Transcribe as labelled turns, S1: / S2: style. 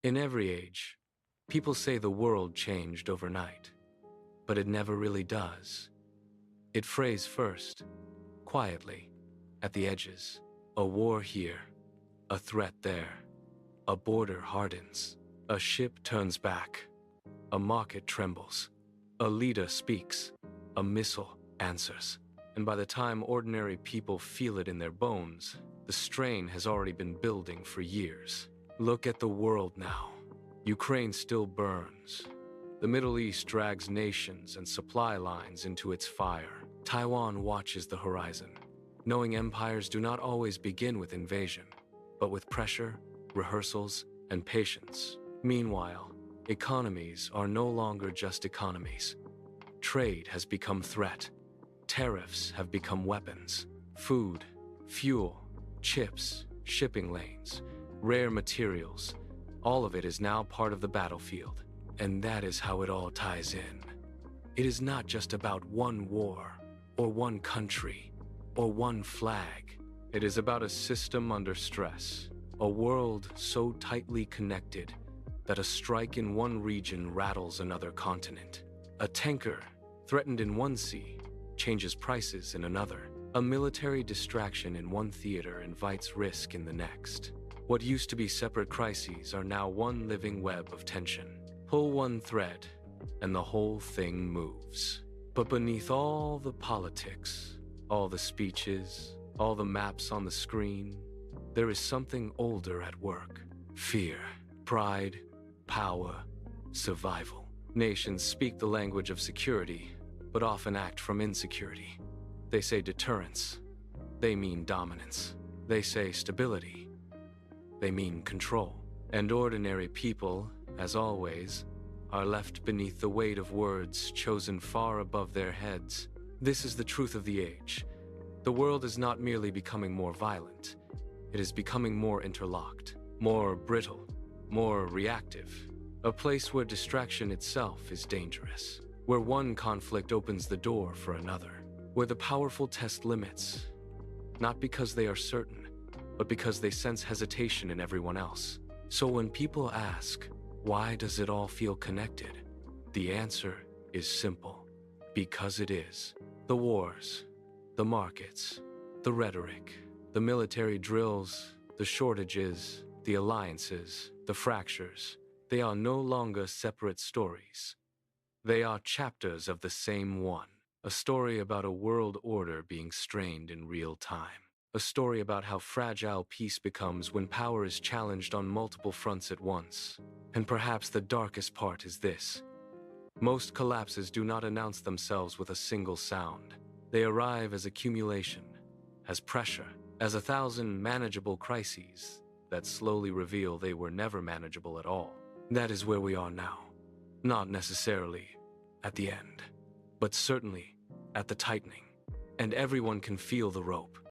S1: In every age, people say the world changed overnight, but it never really does. It frays first, quietly, at the edges. A war here, a threat there. A border hardens, a ship turns back, a market trembles, a leader speaks, a missile answers. And by the time ordinary people feel it in their bones, the strain has already been building for years. Look at the world now. Ukraine still burns. The Middle East drags nations and supply lines into its fire. Taiwan watches the horizon, knowing empires do not always begin with invasion, but with pressure, rehearsals, and patience. Meanwhile, economies are no longer just economies. Trade has become threat. Tariffs have become weapons. Food, fuel, chips, shipping lanes, rare materials, all of it is now part of the battlefield. And that is how it all ties in. It is not just about one war, or one country, or one flag. It is about a system under stress, a world so tightly connected that a strike in one region rattles another continent. A tanker, threatened in one sea, changes prices in another. A military distraction in one theater invites risk in the next. What used to be separate crises are now one living web of tension. Pull one thread, and the whole thing moves. But beneath all the politics, all the speeches, all the maps on the screen, there is something older at work. Fear, pride, power, survival. Nations speak the language of security, but often act from insecurity. They say deterrence. They mean dominance. They say stability. They mean control. And ordinary people, as always, are left beneath the weight of words chosen far above their heads. This is the truth of the age. The world is not merely becoming more violent. It is becoming more interlocked, more brittle, more reactive. A place where distraction itself is dangerous. Where one conflict opens the door for another. Where the powerful test limits, not because they are certain, but because they sense hesitation in everyone else. So when people ask, why does it all feel connected? The answer is simple. Because it is. The wars, the markets, the rhetoric, the military drills, the shortages, the alliances, the fractures, they are no longer separate stories. They are chapters of the same one. A story about a world order being strained in real time. A story about how fragile peace becomes when power is challenged on multiple fronts at once. And perhaps the darkest part is this. Most collapses do not announce themselves with a single sound. They arrive as accumulation, as pressure, as 1,000 manageable crises that slowly reveal they were never manageable at all. That is where we are now. Not necessarily at the end, but certainly at the tightening. And everyone can feel the rope.